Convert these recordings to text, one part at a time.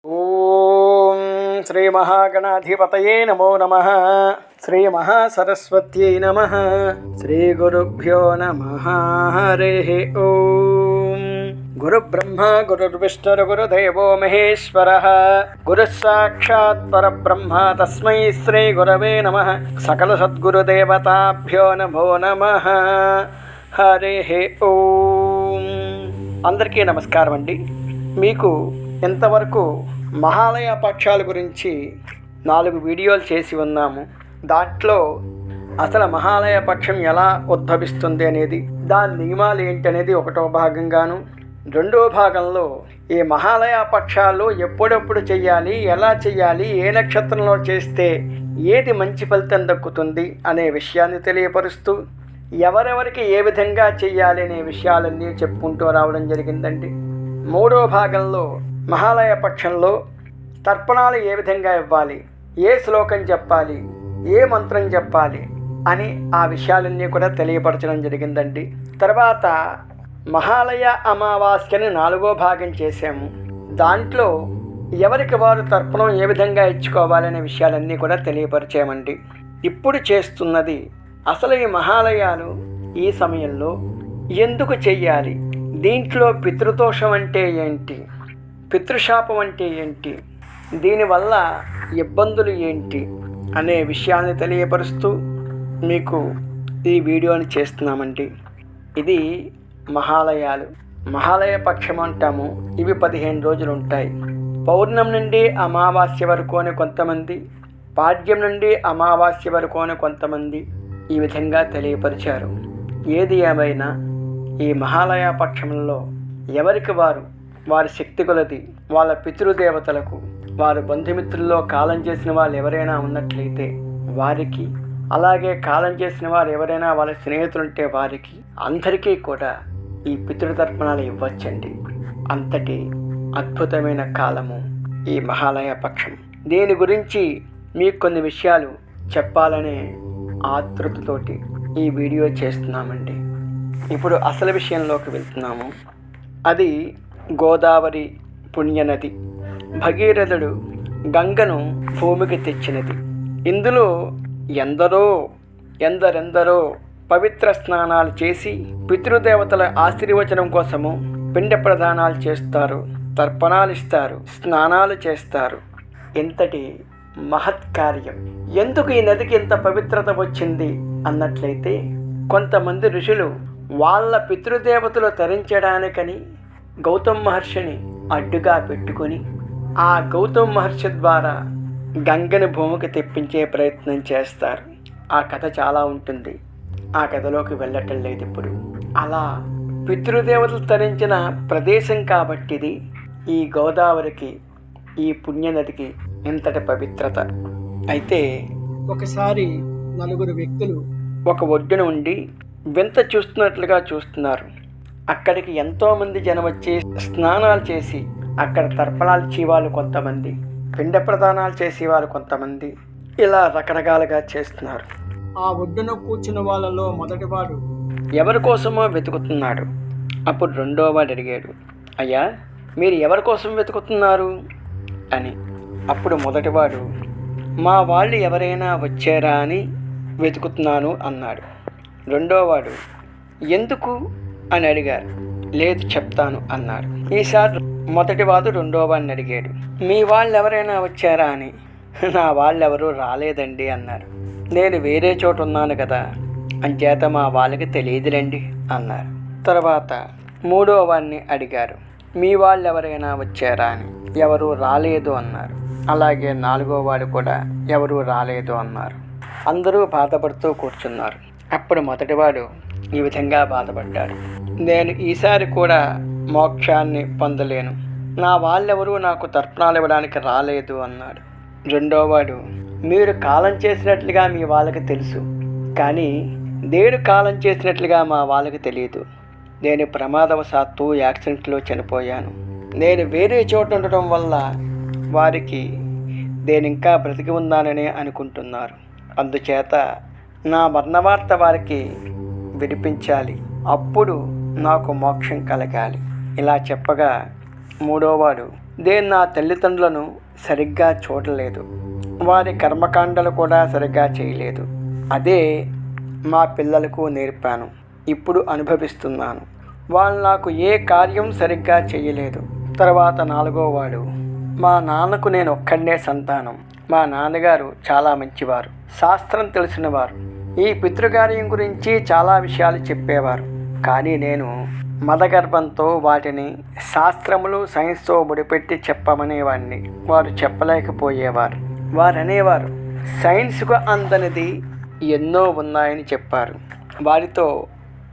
ఓం శ్రీ మహాగణాధిపతయే నమో నమః. శ్రీ మహాసరస్వత్యై నమః. శ్రీ గురుభ్యో నమః. హరిః ఓం. గురుబ్రహ్మ గురుర్విష్ణుర్ గురుదేవో మహేశ్వరః. గురుః సాక్షాత్ పరబ్రహ్మ తస్మై శ్రీ గురవే నమః. సకల సద్గురుదేవతాభ్యో నమో నమః. హరిః ఓం. అందరికీ నమస్కారం అండి. మీకు ఇంతవరకు మహాలయ పక్షాల గురించి 4 వీడియోలు చేసి ఉన్నాము. దాంట్లో అసలు మహాలయ పక్షం ఎలా ఉద్భవిస్తుంది అనేది, దాని నియమాలు ఏంటి అనేది 1వ భాగంగాను, 2వ భాగంలో ఈ మహాలయ పక్షాలు ఎప్పుడెప్పుడు చేయాలి, ఎలా చేయాలి, ఏ నక్షత్రంలో చేస్తే ఏది మంచి ఫలితం దక్కుతుంది అనే విషయాన్ని తెలియపరుస్తూ, ఎవరెవరికి ఏ విధంగా చేయాలి అనే విషయాలన్నీ చెప్పుకుంటూ రావడం జరిగిందండి. 3వ భాగంలో మహాలయ పక్షంలో తర్పణాలు ఏ విధంగా ఇవ్వాలి, ఏ శ్లోకం చెప్పాలి, ఏ మంత్రం చెప్పాలి అని ఆ విషయాలన్నీ కూడా తెలియపరచడం జరిగిందండి. తర్వాత మహాలయ అమావాస్యని 4వ భాగం చేసాము. దాంట్లో ఎవరికి వారు తర్పణం ఏ విధంగా ఇచ్చుకోవాలనే విషయాలన్నీ కూడా తెలియపరిచామండి. ఇప్పుడు చేస్తున్నది అసలు ఈ మహాలయాలు ఈ సమయంలో ఎందుకు చెయ్యాలి, దీంట్లో పితృదోషం అంటే ఏంటి, పితృశాపం అంటే ఏంటి, దీనివల్ల ఇబ్బందులు ఏంటి అనే విషయాన్ని తెలియపరుస్తూ మీకు ఈ వీడియోని చేస్తున్నామండి. ఇది మహాలయాలు, మహాలయ పక్షం అంటాము. ఇవి 15 రోజులు ఉంటాయి. పౌర్ణమి నుండి అమావాస్య వరకు అని కొంతమంది, పాడ్యం నుండి అమావాస్య వరకు అని కొంతమంది ఈ విధంగా తెలియపరిచారు. ఏది ఏమైనా ఈ మహాలయ పక్షంలో ఎవరికి వారు వారి శక్తి కొలది వాళ్ళ పితృదేవతలకు, వారు బంధుమిత్రుల్లో కాలం చేసిన వాళ్ళు ఎవరైనా ఉన్నట్లయితే వారికి, అలాగే కాలం చేసిన వారు ఎవరైనా వాళ్ళ స్నేహితులుంటే వారికి, అందరికీ కూడా ఈ పితృతర్పణాలు ఇవ్వచ్చండి. అంతటి అద్భుతమైన కాలము ఈ మహాలయ పక్షం. దీని గురించి మీకు కొన్ని విషయాలు చెప్పాలనే ఆతృతతోటి ఈ వీడియో చేస్తున్నామండి. ఇప్పుడు అసలు విషయంలోకి వెళ్తున్నాము. అది గోదావరి పుణ్యనది. భగీరథుడు గంగను భూమికి తెచ్చినది. ఇందులో ఎందరెందరో పవిత్ర స్నానాలు చేసి పితృదేవతల ఆశీర్వచనం కోసము పిండ ప్రదానాలు చేస్తారు, తర్పణాలు ఇస్తారు, స్నానాలు చేస్తారు. ఇంతటి మహత్కార్యం. ఎందుకు ఈ నదికి ఇంత పవిత్రత వచ్చింది అన్నట్లయితే, కొంతమంది ఋషులు వాళ్ళ పితృదేవతలు తరించడానికని గౌతమ మహర్షిని అడ్డుగా పెట్టుకొని ఆ గౌతమ మహర్షి ద్వారా గంగని భూమికి తెప్పించే ప్రయత్నం చేస్తారు. ఆ కథ చాలా ఉంటుంది, ఆ కథలోకి వెళ్ళటం లేదు ఇప్పుడు. అలా పితృదేవతలు తరించిన ప్రదేశం కాబట్టిది ఈ గోదావరికి, ఈ పుణ్యనదికి ఇంతటి పవిత్రత. అయితే ఒకసారి 4 వ్యక్తులు ఒక ఒడ్డున ఉండి వింత చూస్తున్నట్లుగా చూస్తున్నారు. అక్కడికి ఎంతోమంది జనం వచ్చి స్నానాలు చేసి అక్కడ తర్పణాలు ఇచ్చేవాళ్ళు కొంతమంది, పిండ ప్రదానాలు చేసేవాళ్ళు కొంతమంది, ఇలా రకరకాలుగా చేస్తున్నారు. ఆ ఒడ్డున కూర్చున్న వాళ్ళలో మొదటివాడు ఎవరి కోసమో వెతుకుతున్నాడు. అప్పుడు 2వ వాడు అడిగాడు, అయ్యా మీరు ఎవరి కోసం వెతుకుతున్నారు అని. అప్పుడు మొదటివాడు, మా వాళ్ళు ఎవరైనా వచ్చారా అని వెతుకుతున్నాను అన్నాడు. 2వ వాడు, ఎందుకు అని అడిగారు. లేదు చెప్తాను అన్నాడు. ఈసారి మొదటివాడు 2వ వాడిని అడిగాడు, మీ వాళ్ళు ఎవరైనా వచ్చారా అని. నా వాళ్ళెవరూ రాలేదండి అన్నారు. నేను వేరే చోట ఉన్నాను కదా, అంచేత మా వాళ్ళకి తెలియదులేండి అన్నారు. తర్వాత 3వ వాడిని అడిగారు, మీ వాళ్ళు ఎవరైనా వచ్చారా అని. ఎవరూ రాలేదు అన్నారు. అలాగే 4వ వాడు కూడా ఎవరూ రాలేదు అన్నారు. అందరూ బాధపడుతూ కూర్చున్నారు. అప్పుడు మొదటివాడు ఈ విధంగా బాధపడ్డాడు, నేను ఈసారి కూడా మోక్షాన్ని పొందలేను, నా వాళ్ళెవరూ నాకు తర్పణాలు ఇవ్వడానికి రాలేదు అన్నాడు. 2వ వాడు, మీరు కాలం చేసినట్లుగా మీ వాళ్ళకి తెలుసు, కానీ నేను కాలం చేసినట్లుగా మా వాళ్ళకి తెలియదు. నేను ప్రమాదవశాత్తు యాక్సిడెంట్లో చనిపోయాను. నేను వేరే చోట ఉండటం వల్ల వారికి నేను ఇంకా బ్రతికి ఉన్నానని అనుకుంటున్నారు. అందుచేత నా మరణవార్త వారికి వినిపించాలి, అప్పుడు నాకు మోక్షం కలగాలి. ఇలా చెప్పగా 3వ వాడు, నేను నా తల్లిదండ్రులను సరిగ్గా చూడలేదు, వారి కర్మకాండలు కూడా సరిగ్గా చేయలేదు. అదే మా పిల్లలకు నేర్పాను, ఇప్పుడు అనుభవిస్తున్నాను. వాళ్ళు నాకు ఏ కార్యం సరిగ్గా చేయలేదు. తర్వాత 4వ వాడు, మా నాన్నకు నేను ఒక్కడే సంతానం. మా నాన్నగారు చాలా మంచివారు, శాస్త్రం తెలిసినవారు. ఈ పితృకార్యం గురించి చాలా విషయాలు చెప్పేవారు. కానీ నేను మదగర్భంతో వాటిని శాస్త్రములు సైన్స్తో ముడిపెట్టి చెప్పమనేవాడిని. వారు చెప్పలేకపోయేవారు. వారు అనేవారు, సైన్స్కు అందనిది ఎన్నో ఉన్నాయని చెప్పారు. వారితో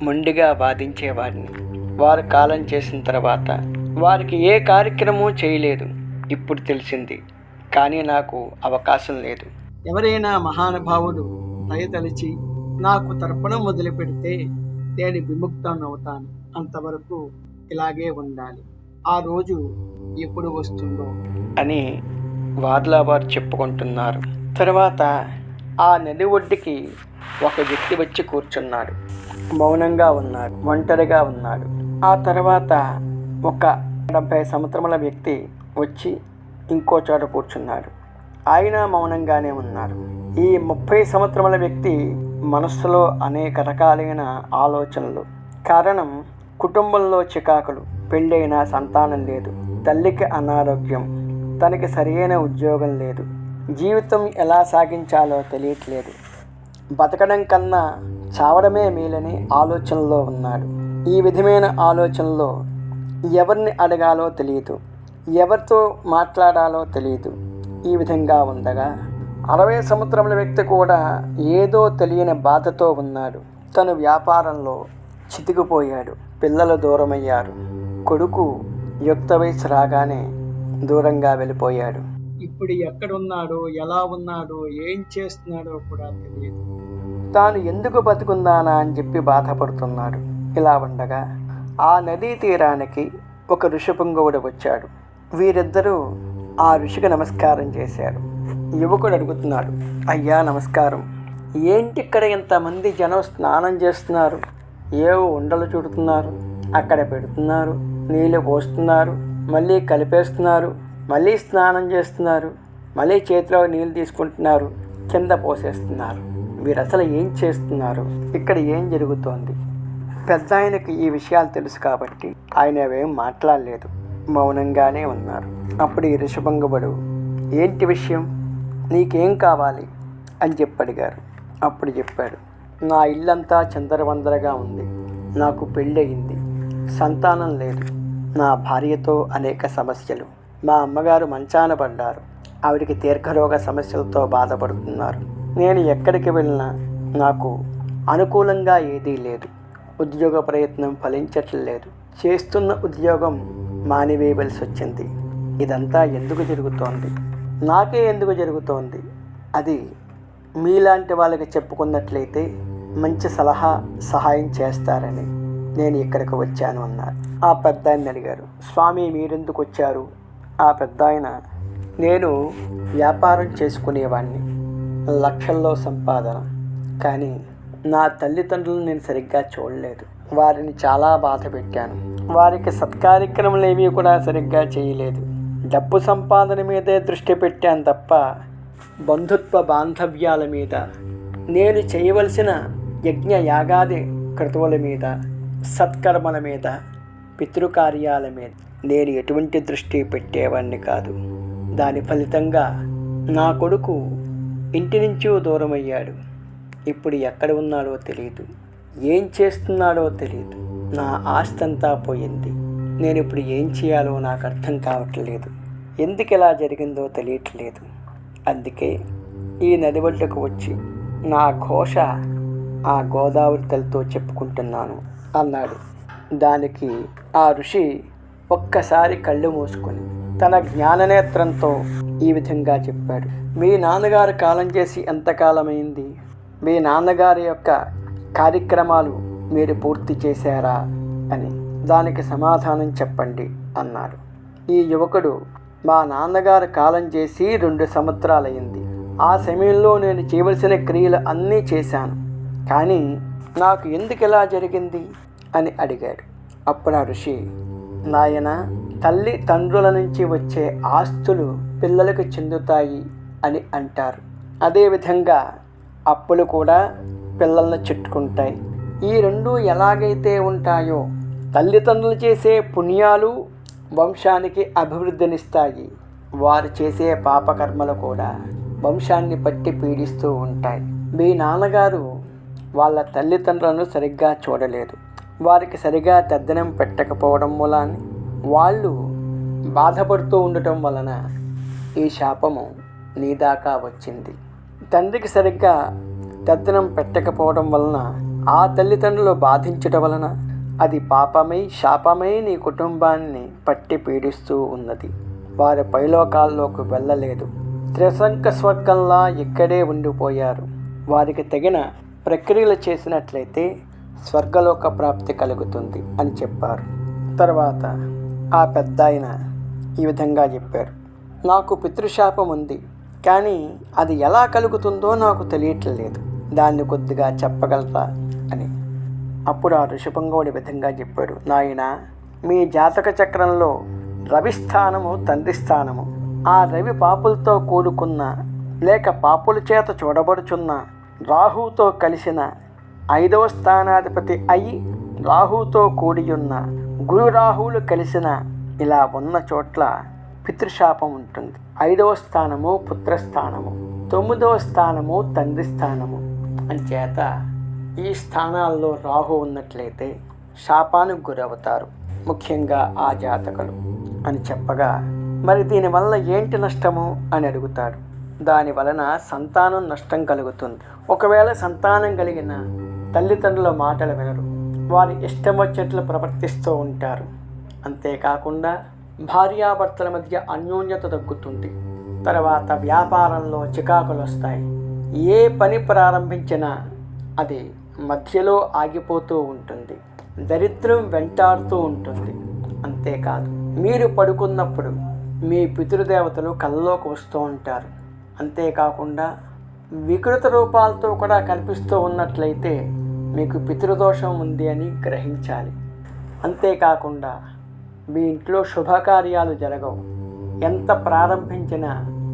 మొండిగా వాదించేవాడిని. వారు కాలం చేసిన తర్వాత వారికి ఏ కార్యక్రమం చేయలేదు. ఇప్పుడు తెలిసింది, కానీ నాకు అవకాశం లేదు. ఎవరైనా మహానుభావుడు దయతలిచి నాకు తర్పణం మొదలుపెడితే నేను విముక్తాన్నవుతాను. అంతవరకు ఇలాగే ఉండాలి. ఆ రోజు ఎప్పుడు వస్తుందో అని వార్లా వారు చెప్పుకుంటున్నారు. తర్వాత ఆ నది ఒడ్డుకి ఒక వ్యక్తి వచ్చి కూర్చున్నాడు. మౌనంగా ఉన్నాడు, ఒంటరిగా ఉన్నాడు. ఆ తర్వాత ఒక 70 సంవత్సరముల వ్యక్తి వచ్చి ఇంకో చోట కూర్చున్నాడు. ఆయన మౌనంగానే ఉన్నారు. ఈ 30 సంవత్సరముల వ్యక్తి మనస్సులో అనేక రకాలైన ఆలోచనలు. కారణం, కుటుంబంలో చికాకులు, పెళ్ళైన సంతానం లేదు, తల్లికి అనారోగ్యం, తనకి సరైన ఉద్యోగం లేదు, జీవితం ఎలా సాగించాలో తెలియట్లేదు, బతకడం కన్నా చావడమే మేలని ఆలోచనలో ఉన్నాడు. ఈ విధమైన ఆలోచనలో ఎవరిని అడగాలో తెలియదు, ఎవరితో మాట్లాడాలో తెలియదు. ఈ విధంగా ఉండగా 60 సంవత్సరముల వ్యక్తి కూడా ఏదో తెలియని బాధతో ఉన్నాడు. తను వ్యాపారంలో చితికిపోయాడు. పిల్లలు దూరమయ్యారు. కొడుకు యుక్త వయసు రాగానే దూరంగా వెళ్ళిపోయాడు. ఇప్పుడు ఎక్కడున్నాడో, ఎలా ఉన్నాడో, ఏం చేస్తున్నాడో కూడా తెలియదు. తాను ఎందుకు బతుకుందానా అని చెప్పి బాధపడుతున్నాడు. ఇలా ఉండగా ఆ నదీ తీరానికి ఒక ఋషిపుంగవుడు వచ్చాడు. వీరిద్దరూ ఆ ఋషికి నమస్కారం చేశారు. యువకుడు అడుగుతున్నాడు, అయ్యా నమస్కారం, ఏంటి ఇక్కడ ఇంతమంది జనం స్నానం చేస్తున్నారు? ఏవో ఉండలు చుడుతున్నారు, అక్కడ పెడుతున్నారు, నీళ్ళు పోస్తున్నారు, మళ్ళీ కలిపేస్తున్నారు, మళ్ళీ స్నానం చేస్తున్నారు, మళ్ళీ చేతిలో నీళ్ళు తీసుకుంటున్నారు, కింద పోసేస్తున్నారు. వీరు అసలు ఏం చేస్తున్నారు? ఇక్కడ ఏం జరుగుతోంది? పెద్ద ఆయనకి ఈ విషయాలు తెలుసు కాబట్టి ఆయన అవేం మాట్లాడలేదు, మౌనంగానే ఉన్నారు. అప్పుడు ఈ ఋషభంగవుడు, ఏంటి విషయం, నీకేం కావాలి అని చెప్పి అడిగారు. అప్పుడు చెప్పాడు, నా ఇల్లంతా చిందరవందరగా ఉంది, నాకు పెళ్ళయింది, సంతానం లేదు, నా భార్యతో అనేక సమస్యలు, మా అమ్మగారు మంచాన పడ్డారు, ఆవిడికి దీర్ఘరోగ సమస్యలతో బాధపడుతున్నారు. నేను ఎక్కడికి వెళ్ళినా నాకు అనుకూలంగా ఏదీ లేదు, ఉద్యోగ ప్రయత్నం ఫలించట్లేదు, చేస్తున్న ఉద్యోగం మానివేయవలసి వచ్చింది. ఇదంతా ఎందుకు జరుగుతోంది? నాకే ఎందుకు జరుగుతోంది? అది మీలాంటి వాళ్ళకి చెప్పుకున్నట్లయితే మంచి సహాయం చేస్తారని నేను ఇక్కడికి వచ్చాను అన్నారు. ఆ పెద్ద ఆయన అడిగారు, స్వామి మీరెందుకు వచ్చారు? ఆ పెద్ద ఆయన, నేను వ్యాపారం చేసుకునేవాడిని, లక్షల్లో సంపాదన, కానీ నా తల్లిదండ్రులను నేను సరిగ్గా చూడలేదు, వారిని చాలా బాధ పెట్టాను, వారికి సత్కార్యక్రమాలు ఏమీ కూడా సరిగ్గా చేయలేదు, డబ్బు సంపాదన మీదే దృష్టి పెట్టాను తప్ప బంధుత్వ బాంధవ్యాల మీద, నేను చేయవలసిన యజ్ఞ యాగాది క్రతువుల మీద, సత్కర్మల మీద, పితృకార్యాల మీద నేను ఎటువంటి దృష్టి పెట్టేవాడిని కాదు. దాని ఫలితంగా నా కొడుకు ఇంటి నుంచి దూరమయ్యాడు. ఇప్పుడు ఎక్కడ ఉన్నాడో తెలియదు, ఏం చేస్తున్నాడో తెలియదు, నా ఆస్తి అంతా పోయింది. నేను ఇప్పుడు ఏం చేయాలో నాకు అర్థం కావట్లేదు, ఎందుకు ఇలా జరిగిందో తెలియట్లేదు. అందుకే ఈ నది ఒడ్డుకు వచ్చి నా ఘోష ఆ గోదావరి తల్లితో చెప్పుకుంటున్నాను అన్నాడు. దానికి ఆ ఋషి ఒక్కసారి కళ్ళు మూసుకొని తన జ్ఞాననేత్రంతో ఈ విధంగా చెప్పాడు, మీ నాన్నగారు కాలం చేసి ఎంతకాలమైంది? మీ నాన్నగారి యొక్క కార్యక్రమాలు మీరు పూర్తి చేశారా అని. దానికి సమాధానం చెప్పండి అన్నాడు. ఈ యువకుడు, మా నాన్నగారు కాలం చేసి 2 సంవత్సరాలయ్యింది. ఆ సమయంలో నేను చేయవలసిన క్రియలు అన్నీ చేశాను, కానీ నాకు ఎందుకు ఇలా జరిగింది అని అడిగాడు. అప్పుడు ఆ ఋషి, నాయన, తల్లి తండ్రుల నుంచి వచ్చే ఆస్తులు పిల్లలకు చెందుతాయి అని అంటారు. అదేవిధంగా అప్పులు కూడా పిల్లలను చుట్టుకుంటాయి. ఈ రెండు ఎలాగైతే ఉంటాయో తల్లిదండ్రులు చేసే పుణ్యాలు వంశానికి అభివృద్ధినిస్తాయి. వారు చేసే పాపకర్మలు కూడా వంశాన్ని పట్టి పీడిస్తూ ఉంటాయి. మీ నాన్నగారు వాళ్ళ తల్లిదండ్రులను సరిగ్గా చూడలేదు, వారికి సరిగా తద్దనం పెట్టకపోవడం వలన వాళ్ళు బాధపడుతూ ఉండటం వలన ఈ శాపము నీ దాకా వచ్చింది. తండ్రికి సరిగ్గా తద్దనం పెట్టకపోవడం వలన ఆ తల్లిదండ్రులు బాధించడం వలన అది పాపమై శాపమై నీ కుటుంబాన్ని పట్టి పీడిస్తూ ఉన్నది. వారి పైలోకాల్లోకి వెళ్ళలేదు, త్రిశంక స్వర్గంలా ఇక్కడే ఉండిపోయారు. వారికి తగిన ప్రక్రియలు చేసినట్లయితే స్వర్గలోక ప్రాప్తి కలుగుతుంది అని చెప్పారు. తర్వాత ఆ పెద్ద ఆయన ఈ విధంగా చెప్పారు, నాకు పితృశాపం ఉంది, కానీ అది ఎలా కలుగుతుందో నాకు తెలియట్లేదు, దాన్ని కొద్దిగా చెప్పగలరా అని. అప్పుడు ఆ ఋషిపంగవుడి విధంగా చెప్పాడు, నాయన, మీ జాతక చక్రంలో రవి స్థానము తండ్రి స్థానము. ఆ రవి పాపులతో కూడుకున్న లేక పాపుల చేత చూడబడుచున్న రాహుతో కలిసిన 5వ స్థానాధిపతి అయి రాహుతో కూడియున్న గురు రాహువులు కలిసిన ఇలా ఉన్న చోట్ల పితృశాపం ఉంటుంది. 5వ స్థానము పుత్రస్థానము, 9వ స్థానము తండ్రి స్థానము. అంచేత ఈ స్థానాల్లో రాహు ఉన్నట్లయితే శాపానికి గురవుతారు, ముఖ్యంగా ఆ జాతకులు అని చెప్పగా, మరి దీనివల్ల ఏంటి నష్టము అని అడుగుతాడు. దాని వలన సంతానం నష్టం కలుగుతుంది. ఒకవేళ సంతానం కలిగిన తల్లిదండ్రుల మాటలు వినరు, వారి ఇష్టం వచ్చేట్లు ప్రవర్తిస్తూ ఉంటారు. అంతేకాకుండా భార్యాభర్తల మధ్య అన్యోన్యత తగ్గుతుంది. తర్వాత వ్యాపారంలో చికాకులు వస్తాయి. ఏ పని ప్రారంభించినా అది మధ్యలో ఆగిపోతూ ఉంటుంది. దరిద్రం వెంటాడుతూ ఉంటుంది. అంతేకాదు, మీరు పడుకున్నప్పుడు మీ పితృదేవతలు కళ్ళలోకి వస్తూ ఉంటారు. అంతేకాకుండా వికృత రూపాలతో కూడా కనిపిస్తూ ఉన్నట్లయితే మీకు పితృదోషం ఉంది అని గ్రహించాలి. అంతేకాకుండా మీ ఇంట్లో శుభకార్యాలు జరగవు, ఎంత ప్రారంభించినా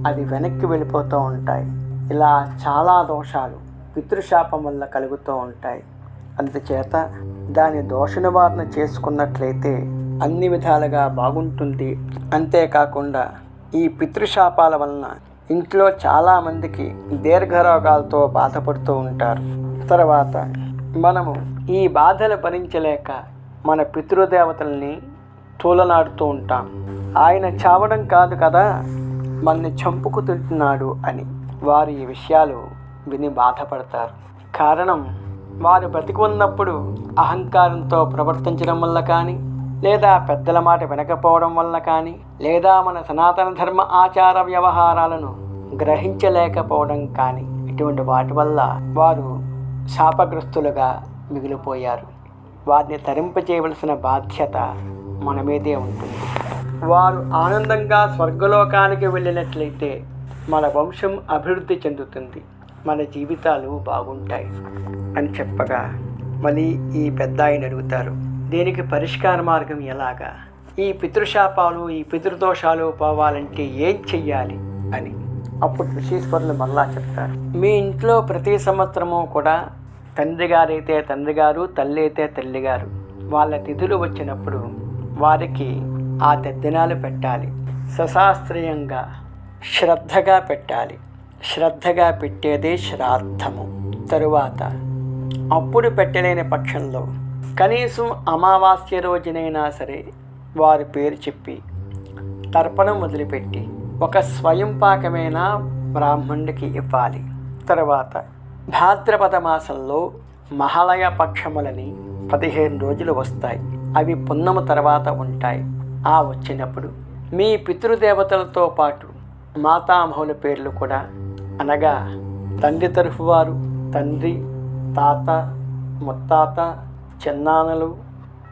అది వెనక్కి వెళ్ళిపోతూ ఉంటాయి. ఇలా చాలా దోషాలు పితృశాపం వల్ల కలుగుతూ ఉంటాయి. అందుచేత దాని దోష నివారణ చేసుకున్నట్లయితే అన్ని విధాలుగా బాగుంటుంది. అంతేకాకుండా ఈ పితృశాపాల వలన ఇంట్లో చాలామందికి దీర్ఘరోగాలతో బాధపడుతూ ఉంటారు. తర్వాత మనము ఈ బాధలు భరించలేక మన పితృదేవతల్ని తూలనాడుతూ ఉంటాం. ఆయన చావడం కాదు కదా, మనని చంపుకు తింటున్నాడు అని వారు ఈ విషయాలు విని బాధపడతారు. కారణం, వారు బ్రతికి ఉన్నప్పుడు అహంకారంతో ప్రవర్తించడం వల్ల కానీ, లేదా పెద్దల మాట వినకపోవడం వల్ల కానీ, లేదా మన సనాతన ధర్మ ఆచార వ్యవహారాలను గ్రహించలేకపోవడం కానీ, ఇటువంటి వాటి వల్ల వారు శాపగ్రస్తులుగా మిగిలిపోయారు. వారిని తరింపచేయవలసిన బాధ్యత మన మీదే ఉంటుంది. వారు ఆనందంగా స్వర్గలోకానికి వెళ్ళినట్లయితే మన వంశం అభివృద్ధి చెందుతుంది, మన జీవితాలు బాగుంటాయి అని చెప్పగా, మళ్ళీ ఈ పెద్ద ఆయన అడుగుతారు, దీనికి పరిష్కార మార్గం ఎలాగా? ఈ పితృశాపాలు ఈ పితృదోషాలు పోవాలంటే ఏం చెయ్యాలి అని. అప్పుడు ఋషీశ్వరులు మళ్ళా చెప్తారు, మీ ఇంట్లో ప్రతి సంవత్సరము కూడా తండ్రి గారైతే తండ్రి గారు, తల్లి అయితే తల్లి గారు, వాళ్ళ తిథులు వచ్చినప్పుడు వారికి ఆ తెద్దినాలు పెట్టాలి. సశాస్త్రీయంగా శ్రద్ధగా పెట్టాలి. శ్రద్ధగా పెట్టేదే శ్రాద్ధము. తరువాత అప్పుడు పెట్టలేని పక్షంలో కనీసం అమావాస్య రోజునైనా సరే వారి పేరు చెప్పి తర్పణం మొదలుపెట్టి ఒక స్వయం పాకమైన బ్రాహ్మణుడికి ఇవ్వాలి. తర్వాత భాద్రపద మాసంలో మహాలయ పక్షములని 15 రోజులు వస్తాయి. అవి పున్నము తర్వాత ఉంటాయి. ఆ వచ్చినప్పుడు మీ పితృదేవతలతో పాటు మాతామహుల పేర్లు కూడా, అనగా తండ్రి తరఫు వారు, తండ్రి, తాత, ముత్తాత, చిన్నాన్నలు,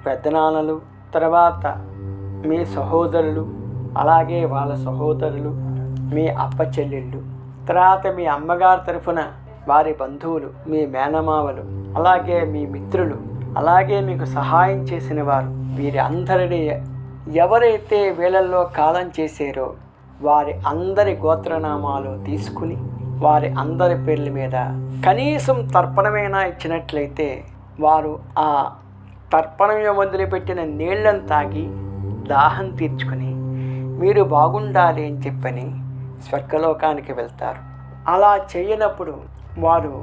పెద్దనాన్నలు, తర్వాత మీ సహోదరులు, అలాగే వాళ్ళ సహోదరులు, మీ అప్ప చెల్లెళ్ళు, తర్వాత మీ అమ్మగారి తరఫున వారి బంధువులు, మీ మేనమావలు, అలాగే మీ మిత్రులు, అలాగే మీకు సహాయం చేసిన వారు, వీరి అందరినీ ఎవరైతే వీళ్ళల్లో కాలం చేశారో వారి అందరి గోత్రనామాలు తీసుకుని వారి అందరి పేర్ల మీద కనీసం తర్పణమైనా ఇచ్చినట్లయితే వారు ఆ తర్పణం వదిలిపెట్టిన నీళ్లను తాగి దాహం తీర్చుకొని మీరు బాగుండాలి అని చెప్పని స్వర్గలోకానికి వెళ్తారు. అలా చేయనప్పుడు వారు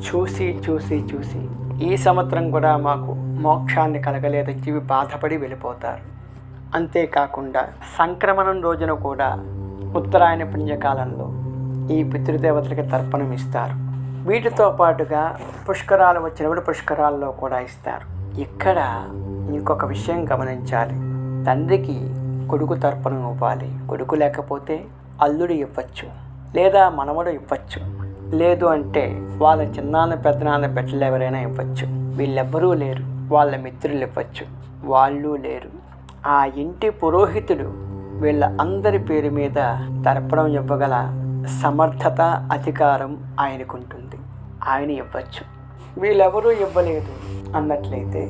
చూసి ఈ సంవత్సరం కూడా మాకు మోక్షాన్ని కలగలేదని చెప్పి బాధపడి వెళ్ళిపోతారు. అంతేకాకుండా సంక్రమణం రోజున కూడా ఉత్తరాయణ పుణ్యకాలంలో ఈ పితృదేవతలకి తర్పణం ఇస్తారు. వీటితో పాటుగా పుష్కరాలు వచ్చినప్పుడు పుష్కరాల్లో కూడా ఇస్తారు. ఇక్కడ ఇంకొక విషయం గమనించాలి. తండ్రికి కొడుకు తర్పణం ఇవ్వాలి. కొడుకు లేకపోతే అల్లుడు ఇవ్వచ్చు, లేదా మనవడు ఇవ్వచ్చు, లేదు అంటే వాళ్ళ చిన్నాన్న పెద్దనాన్న బిడ్డలు ఎవరైనా ఇవ్వచ్చు. వీళ్ళెవ్వరూ లేరు, వాళ్ళ మిత్రులు ఇవ్వచ్చు, వాళ్ళు లేరు. ఆ ఇంటి పురోహితుడు వీళ్ళ అందరి పేరు మీద తర్పణం ఇవ్వగల సమర్థత అధికారం ఆయనకుంటుంది. ఆయన ఇవ్వచ్చు. వీళ్ళెవరూ ఇవ్వలేదు అన్నట్లయితే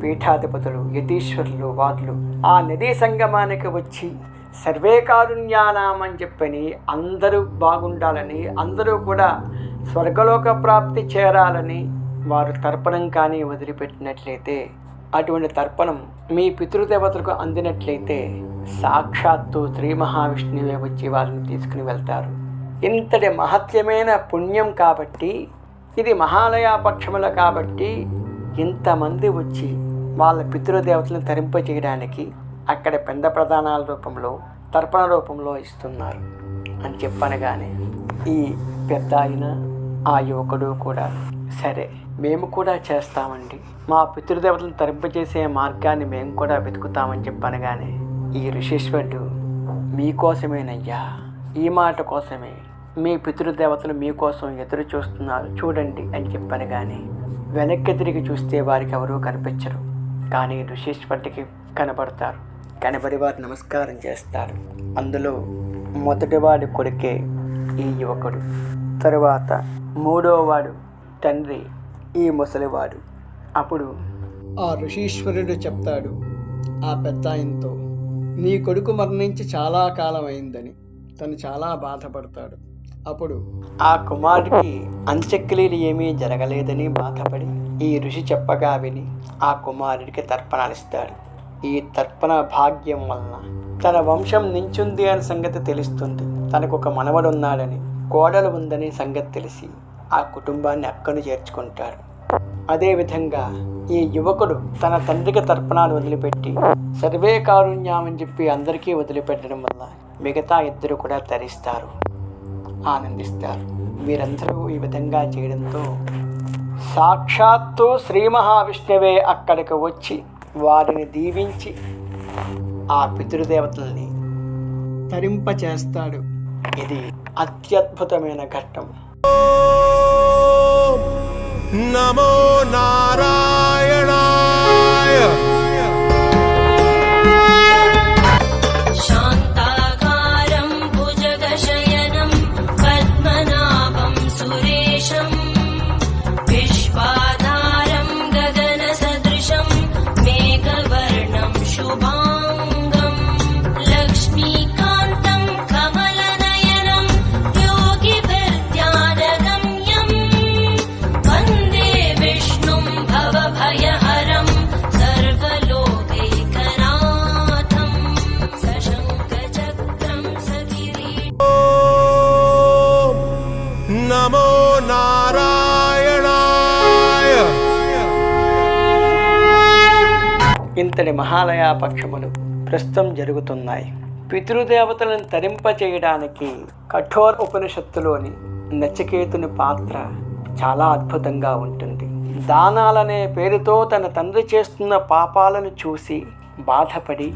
పీఠాధిపతులు యతీశ్వరులు వాళ్ళు ఆ నదీ సంగమానికి వచ్చి సర్వే కారుణ్యానామని చెప్పని అందరూ బాగుండాలని, అందరూ కూడా స్వర్గలోక ప్రాప్తి చేరాలని వారు తర్పణం కానీ వదిలిపెట్టినట్లయితే అటువంటి తర్పణం మీ పితృదేవతలకు అందినట్లయితే సాక్షాత్తు శ్రీ మహావిష్ణువే వచ్చి వారిని తీసుకుని వెళ్తారు. ఇంతటి మహత్యమైన పుణ్యం కాబట్టి, ఇది మహాలయ పక్షముల కాబట్టి ఇంతమంది వచ్చి వాళ్ళ పితృదేవతలను తరింపజేయడానికి అక్కడ పెండ ప్రధానాల రూపంలో తర్పణ రూపంలో ఇస్తున్నారు అని చెప్పనగానే ఈ పెద్ద ఆయన ఆ యువకుడు కూడా సరే మేము కూడా చేస్తామండి, మా పితృదేవతలను తరింపజేసే మార్గాన్ని మేము కూడా వెతుకుతామని చెప్పనగానే ఈ ఋషీశ్వరుడు మీకోసమేనయ్యా, ఈ మాట కోసమే మీ పితృదేవతలు మీకోసం ఎదురు చూస్తున్నారు చూడండి అని చెప్పనగానే వెనక్కి తిరిగి చూస్తే వారికి ఎవరూ కనిపించరు. కానీ ఋషీశ్వరుడికి కనబడతారు. కనబడి వారు నమస్కారం చేస్తారు. అందులో మొదటివాడి కొడుకే ఈ యువకుడు. తరువాత మూడోవాడు తండ్రి ఈ ముసలివాడు. అప్పుడు ఆ ఋషీశ్వరుడు చెప్తాడు ఆ పెద్ద ఆయనతో, నీ కొడుకు మరణించి చాలా కాలం అయిందని. తను చాలా బాధపడతాడు. అప్పుడు ఆ కుమారుడికి అంత్యక్రియలు ఏమీ జరగలేదని బాధపడి ఈ ఋషి చెప్పగా విని ఆ కుమారుడికి తర్పణాలిస్తాడు. ఈ తర్పణ భాగ్యం వలన తన వంశం నించుంది అనే సంగతి తెలుస్తుంది. తనకు ఒక మనవడున్నాడని, కోడలు ఉందని సంగతి తెలిసి ఆ కుటుంబాన్ని అక్కను చేర్చుకుంటాడు. అదేవిధంగా ఈ యువకుడు తన తండ్రికి తర్పణాలు వదిలిపెట్టి సర్వే కారుణ్యామని చెప్పి అందరికీ వదిలిపెట్టడం వల్ల మిగతా ఇద్దరు కూడా తరిస్తారు, ఆనందిస్తారు. వీరందరూ ఈ విధంగా చేయడంతో సాక్షాత్తు శ్రీ మహావిష్ణువే అక్కడికి వచ్చి వారిని దీవించి ఆ పితృదేవతల్ని తరింపచేస్తాడు. ఇది అత్యద్భుతమైన ఘట్టం. నమో నారాయణాయ. శాంతాకారం భుజగశయనం పద్మనాభం సురేశం విశ్వాధారం గగన సదృశం మేఘవర్ణం శుభాంగం లక్ష్మీకాంతం కమలనయనం యోగిభిర్ధ్యానగమ్యం వందే విష్ణుం భవభయహరం సర్వలోకైకనాథం సశంఖచక్రం సకిరీటం. నమో నారాయణాయ. ఇంతటి మహాలయ పక్షములు ప్రస్తుతం జరుగుతున్నాయి. పితృదేవతలను తరింపచేయడానికి కఠోర ఉపనిషత్తులోని నచికేతుని పాత్ర చాలా అద్భుతంగా ఉంటుంది. దానాలనే పేరుతో తన తండ్రి చేస్తున్న పాపాలను చూసి బాధపడి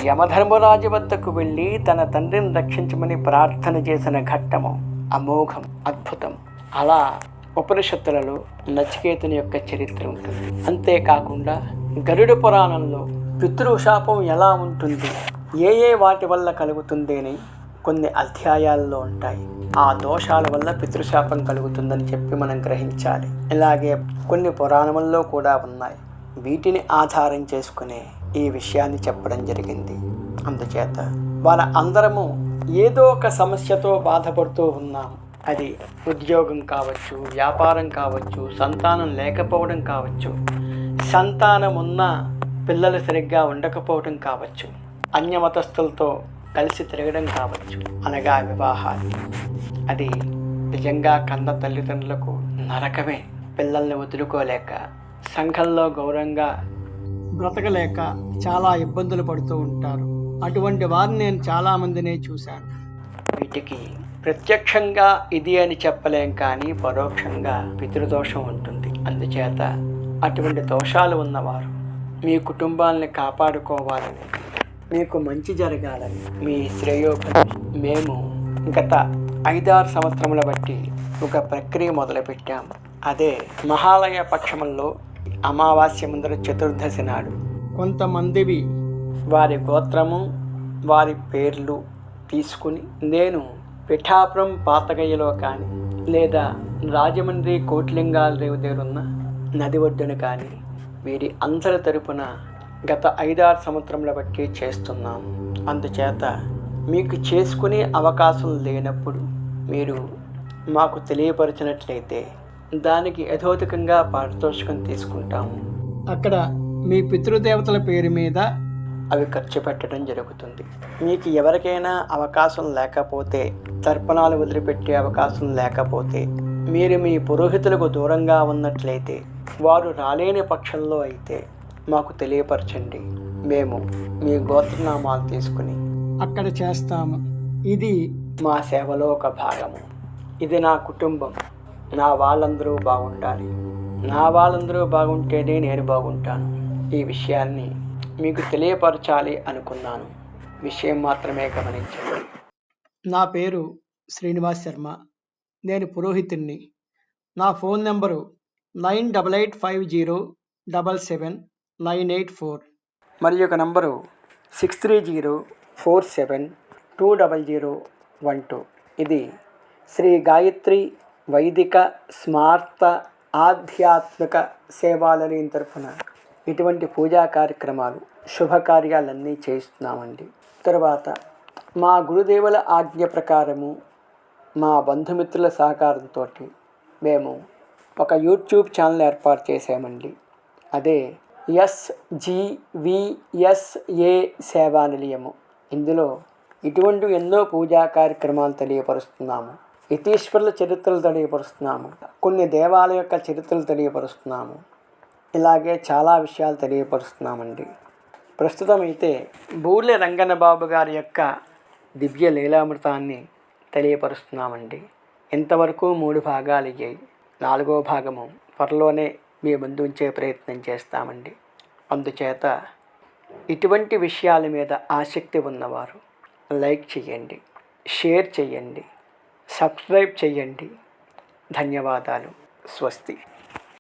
యమధర్మరాజు వద్దకు వెళ్ళి తన తండ్రిని రక్షించమని ప్రార్థన చేసిన ఘట్టము అమోఘం, అద్భుతం. అలా ఉపనిషత్తులలో నచికేతుని యొక్క చరిత్ర ఉంటుంది. అంతేకాకుండా గరుడ పురాణంలో పితృశాపం ఎలా ఉంటుంది, ఏ వాటి వల్ల కలుగుతుంది అని కొన్ని అధ్యాయాల్లో ఉంటాయి. ఆ దోషాల వల్ల పితృశాపం కలుగుతుందని చెప్పి మనం గ్రహించాలి. ఇలాగే కొన్ని పురాణముల్లో కూడా ఉన్నాయి. వీటిని ఆధారం చేసుకునే ఈ విషయాన్ని చెప్పడం జరిగింది. అందుచేత వాళ్ళ అందరము ఏదో ఒక సమస్యతో బాధపడుతూ ఉన్నాం. అది ఉద్యోగం కావచ్చు, వ్యాపారం కావచ్చు, సంతానం లేకపోవడం కావచ్చు, సంతానం ఉన్న పిల్లలు సరిగ్గా ఉండకపోవడం కావచ్చు, అన్యమతస్థులతో కలిసి తిరగడం కావచ్చు, అనగా వివాహాలు. అది నిజంగా కన్న తల్లిదండ్రులకు నరకమే. పిల్లల్ని వదులుకోలేక, సంఘంలో గౌరవంగా బ్రతకలేక చాలా ఇబ్బందులు పడుతూ ఉంటారు. అటువంటి వారిని నేను చాలామందినే చూశాను. వీటికి ప్రత్యక్షంగా ఇది అని చెప్పలేం, కానీ పరోక్షంగా పితృదోషం ఉంటుంది. అందుచేత అటువంటి దోషాలు ఉన్నవారు మీ కుటుంబాన్ని కాపాడుకోవాలని, మీకు మంచి జరగాలని, మీ శ్రేయోభిలాషి మేము గత 5-6 సంవత్సరముల బట్టి ఒక ప్రక్రియ మొదలుపెట్టాము. అదే మహాలయ పక్షముల్లో అమావాస్య ముందర చతుర్దశి నాడు కొంతమందివి వారి గోత్రము, వారి పేర్లు తీసుకుని నేను పిఠాపురం పాతగయ్యలో కానీ లేదా రాజమండ్రి కోట్లింగాల రేవు దగ్గర ఉన్న నది ఒడ్డున కానీ వీరి అందరి తరపున గత 5-6 సంవత్సరముల బట్టి చేస్తున్నాము. అందుచేత మీకు చేసుకునే అవకాశం లేనప్పుడు మీరు మాకు తెలియపరిచినట్లయితే దానికి యథోధికంగా పారితోషికం తీసుకుంటాము. అక్కడ మీ పితృదేవతల పేరు మీద అవి ఖర్చు పెట్టడం జరుగుతుంది. మీకు ఎవరికైనా అవకాశం లేకపోతే, తర్పణాలు వదిలిపెట్టే అవకాశం లేకపోతే, మీరు మీ పురోహితులకు దూరంగా ఉన్నట్లయితే, వారు రాలేని పక్షంలో అయితే మాకు తెలియపరచండి. మేము మీ గోత్రనామాలు తీసుకుని అక్కడ చేస్తాము. ఇది మా సేవలో ఒక భాగము. ఇది నా కుటుంబం. నా వాళ్ళందరూ బాగుండాలి. నా వాళ్ళందరూ బాగుంటేనే నేను బాగుంటాను. ఈ విషయాన్ని మీకు తెలియపరచాలి అనుకున్నాను. విషయం మాత్రమే గమనించండి. నా పేరు శ్రీనివాస్ శర్మ. నేను పురోహితుణ్ణి. నా ఫోన్ నెంబరు 9850777984. మరి యొక్క నంబరు 6304720012. ఇది శ్రీ గాయత్రి వైదిక స్మార్త ఆధ్యాత్మిక సేవాలయం తరఫున ఇటువంటి పూజా కార్యక్రమాలు, శుభకార్యాలన్నీ చేస్తున్నామండి. తర్వాత మా గురుదేవుల ఆజ్ఞ ప్రకారము, మా బంధుమిత్రుల సహకారంతో మేము ఒక యూట్యూబ్ ఛానల్ ఏర్పాటు చేసామండి. అదే SGVSA సేవా నిలయము. ఇందులో ఇటువంటి ఎన్నో పూజా కార్యక్రమాలు తెలియపరుస్తున్నాము. యతీశ్వరుల చరిత్రలు తెలియపరుస్తున్నాము. కొన్ని దేవాలయ యొక్క చరిత్రలు తెలియపరుస్తున్నాము. ఇలాగే చాలా విషయాలు తెలియపరుస్తున్నామండి. ప్రస్తుతం అయితే బూర్లె రంగన్న బాబు గారి యొక్క దివ్య లీలామృతాన్ని తెలియపరుస్తున్నామండి. ఇంతవరకు 3 భాగాలు అయ్యాయి. 4వ భాగము త్వరలోనే మీ ముందు ఉంచే ప్రయత్నం చేస్తామండి. అందుచేత ఇటువంటి విషయాల మీద ఆసక్తి ఉన్నవారు లైక్ చేయండి, షేర్ చేయండి, సబ్స్క్రైబ్ చేయండి. ధన్యవాదాలు. స్వస్తి.